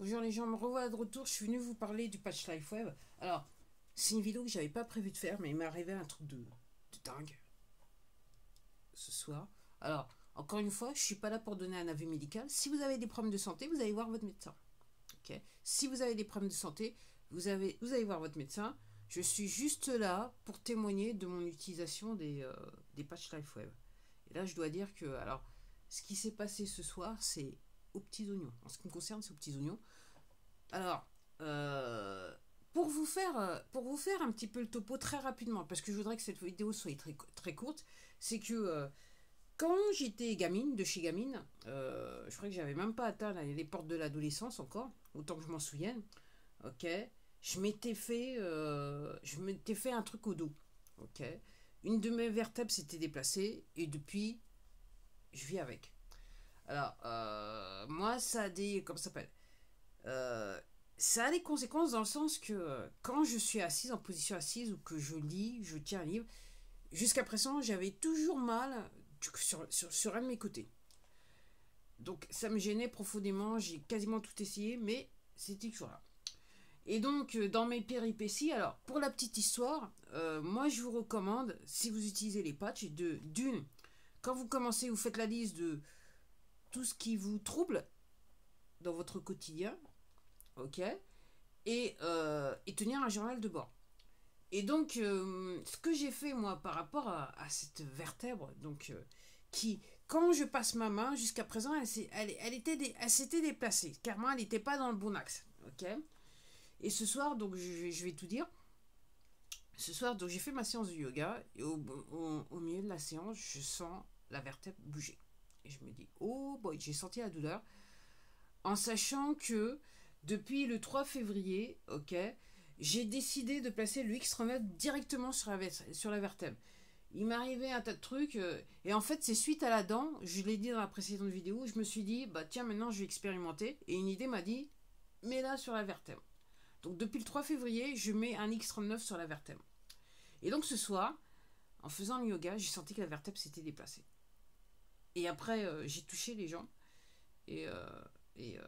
Bonjour les gens, me revoilà de retour. Je suis venu vous parler du patch LifeWeb. Alors, c'est une vidéo que j'avais pas prévu de faire, mais il m'est arrivé un truc de dingue ce soir. Alors, encore une fois, je suis pas là pour donner un avis médical. Si vous avez des problèmes de santé, vous allez voir votre médecin. Ok. Si vous avez des problèmes de santé, vous allez voir votre médecin. Je suis juste là pour témoigner de mon utilisation des patchs LifeWeb. Et là, je dois dire que, alors, ce qui s'est passé ce soir, c'est aux petits oignons. En ce qui me concerne, c'est aux petits oignons. Alors, pour vous faire un petit peu le topo très rapidement, parce que je voudrais que cette vidéo soit très courte, c'est que quand j'étais gamine, de chez gamine, je crois que j'avais même pas atteint les portes de l'adolescence encore, autant que je m'en souvienne, ok, je m'étais fait un truc au dos, ok, une de mes vertèbres s'était déplacée et depuis, je vis avec. Alors, moi, ça a des, comment ça s'appelle euh, ça a des conséquences dans le sens que quand je suis assise en position assise ou que je lis, je tiens un livre, jusqu'à présent j'avais toujours mal sur un de mes côtés. Donc ça me gênait profondément, j'ai quasiment tout essayé, mais c'était toujours là. Et donc dans mes péripéties, alors pour la petite histoire, moi je vous recommande, si vous utilisez les patchs, d'une, quand vous commencez, vous faites la liste de tout ce qui vous trouble dans votre quotidien, ok, et tenir un journal de bord. Et donc, ce que j'ai fait, moi, par rapport à cette vertèbre, donc, qui, quand je passe ma main, jusqu'à présent, elle s'était déplacée. Clairement, elle n'était pas dans le bon axe. Ok. Et ce soir, donc, je vais tout dire. Ce soir, donc, j'ai fait ma séance de yoga. Et au milieu de la séance, je sens la vertèbre bouger. Et je me dis, oh boy, j'ai senti la douleur. En sachant que depuis le 3 février, ok, j'ai décidé de placer le X39 directement sur la vertèbre. Il m'arrivait un tas de trucs, et en fait, c'est suite à la dent, je l'ai dit dans la précédente vidéo, je me suis dit, bah tiens, maintenant je vais expérimenter, et une idée m'a dit, mets-la sur la vertèbre. Donc depuis le 3 février, je mets un X39 sur la vertèbre. Et donc ce soir, en faisant le yoga, j'ai senti que la vertèbre s'était déplacée. Et après, j'ai touché les gens, et, et,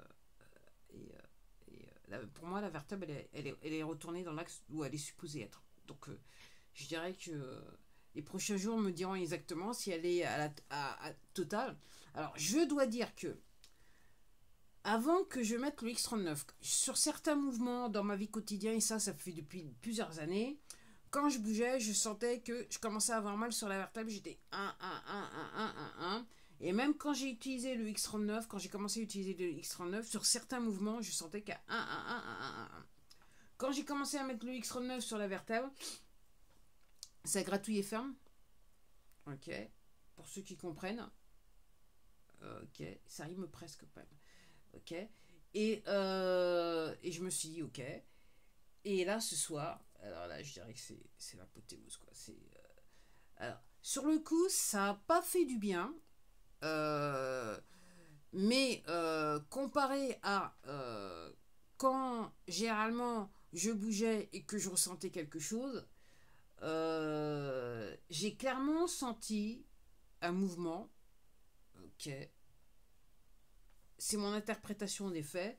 et, pour moi, la vertèbre, elle est retournée dans l'axe où elle est supposée être. Donc, je dirais que les prochains jours me diront exactement si elle est à totale. Alors, je dois dire que avant que je mette le X39, sur certains mouvements dans ma vie quotidienne, et ça fait depuis plusieurs années, quand je bougeais, je sentais que je commençais à avoir mal sur la vertèbre. J'étais 1. Et même quand j'ai utilisé le X39, quand j'ai commencé à utiliser le X39, sur certains mouvements, je sentais qu'à 1. Quand j'ai commencé à mettre le X39 sur la vertèbre, ça gratouillait ferme. Ok. Pour ceux qui comprennent. Ok. Ça rime presque pas. Ok. Et je me suis dit, ok. Et là, ce soir, alors là, je dirais que c'est l'apothéose, quoi. Alors, sur le coup, ça n'a pas fait du bien. Mais comparé à quand généralement je bougeais et que je ressentais quelque chose, j'ai clairement senti un mouvement. Ok, c'est mon interprétation des faits.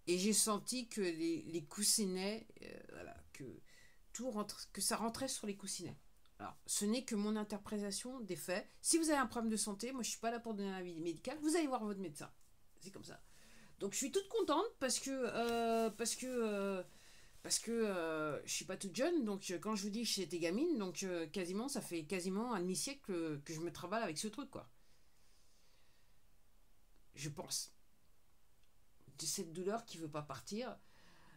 Et j'ai senti que les coussinets, voilà, que ça rentrait sur les coussinets. Alors, ce n'est que mon interprétation des faits. Si vous avez un problème de santé, moi je suis pas là pour donner un avis médical, vous allez voir votre médecin. C'est comme ça. Donc je suis toute contente parce que je suis pas toute jeune. Donc quand je vous dis que j'étais gamine, donc quasiment ça fait quasiment un demi-siècle que je me travaille avec ce truc, quoi. Je pense de cette douleur qui veut pas partir.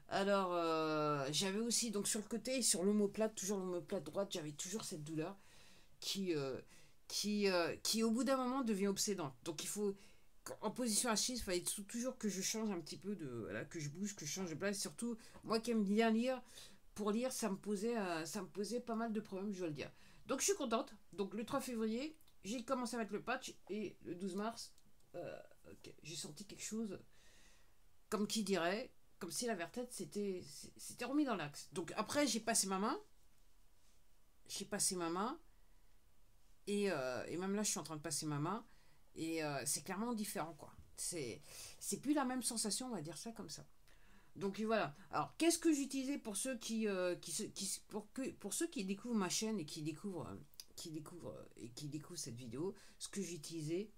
Alors, j'avais aussi, donc sur le côté, sur l'omoplate, toujours l'omoplate droite, j'avais toujours cette douleur qui, qui au bout d'un moment, devient obsédante. Donc, il faut, en position assise, il fallait toujours que je change un petit peu de. Voilà, que je bouge, que je change de place. Surtout, moi qui aime bien lire, pour lire, ça me posait pas mal de problèmes, je dois le dire. Donc, je suis contente. Donc, le 3 février, j'ai commencé à mettre le patch et le 12 mars, ok, j'ai senti quelque chose comme qui dirait, comme si la vertèbre s'était remis dans l'axe. Donc après, j'ai passé ma main, et même là, je suis en train de passer ma main, et c'est clairement différent, quoi. C'est plus la même sensation, on va dire ça comme ça. Donc voilà. Alors, qu'est-ce que j'utilisais pour ceux pour ceux qui découvrent ma chaîne et qui découvrent cette vidéo. Ce que j'utilisais,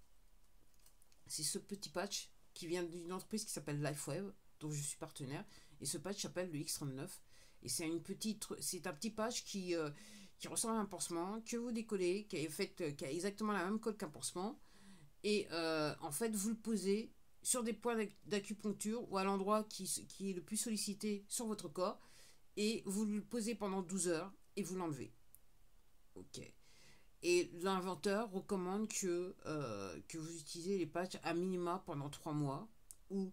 c'est ce petit patch qui vient d'une entreprise qui s'appelle LifeWave, dont je suis partenaire. Et ce patch s'appelle le X39. Et c'est un petit patch qui ressemble à un pansement que vous décollez, qui a exactement la même colle qu'un pansement. Et en fait, vous le posez sur des points d'acupuncture ou à l'endroit qui est le plus sollicité sur votre corps, et vous le posez pendant 12 heures et vous l'enlevez. Ok. Et l'inventeur recommande que vous utilisez les patchs à minima pendant 3 mois ou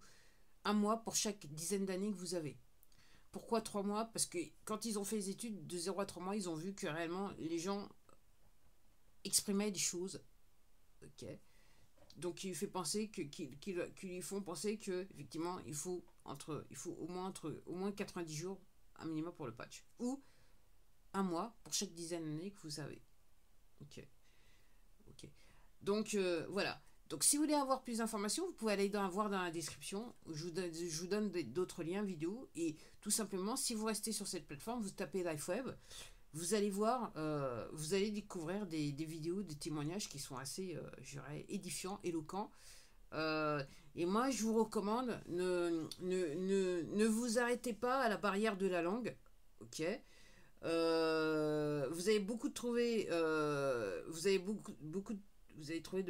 un mois pour chaque dizaine d'années que vous avez. Pourquoi 3 mois? Parce que quand ils ont fait les études de 0 à 3 mois, ils ont vu que réellement les gens exprimaient des choses. Ok. Donc il fait penser qu'ils lui font penser que effectivement il faut au moins 90 jours un minimum pour le patch, ou un mois pour chaque dizaine d'années que vous avez. Ok. Donc voilà. Donc si vous voulez avoir plus d'informations, vous pouvez aller voir dans la description. Je vous donne d'autres liens vidéo, et tout simplement si vous restez sur cette plateforme, vous tapez LifeWave. Vous allez voir, vous allez découvrir des vidéos, des témoignages qui sont assez, je dirais, édifiants, éloquents. Et moi, je vous recommande, ne vous arrêtez pas à la barrière de la langue. Ok. Vous avez trouvé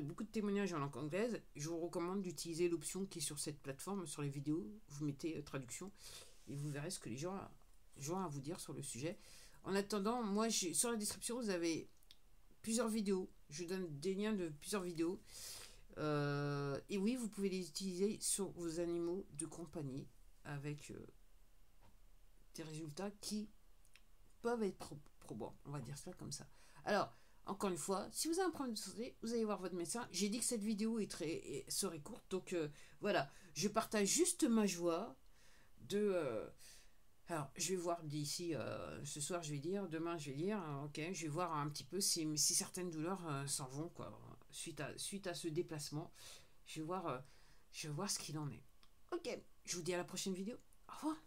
beaucoup de témoignages en langue anglaise. Je vous recommande d'utiliser l'option qui est sur cette plateforme, sur les vidéos. Vous mettez traduction et vous verrez ce que les gens ont à vous dire sur le sujet. En attendant, moi, sur la description, vous avez plusieurs vidéos. Je donne des liens de plusieurs vidéos. Et oui, vous pouvez les utiliser sur vos animaux de compagnie avec des résultats qui peuvent être probants. On va dire ça comme ça. Alors, encore une fois, si vous avez un problème de santé, vous allez voir votre médecin. J'ai dit que cette vidéo serait courte. Donc, voilà. Je partage juste ma joie de... alors, je vais voir d'ici ce soir, je vais dire, demain, je vais dire, ok, je vais voir un petit peu si certaines douleurs s'en vont, quoi, suite à ce déplacement. Je vais voir ce qu'il en est. Ok, je vous dis à la prochaine vidéo. Au revoir.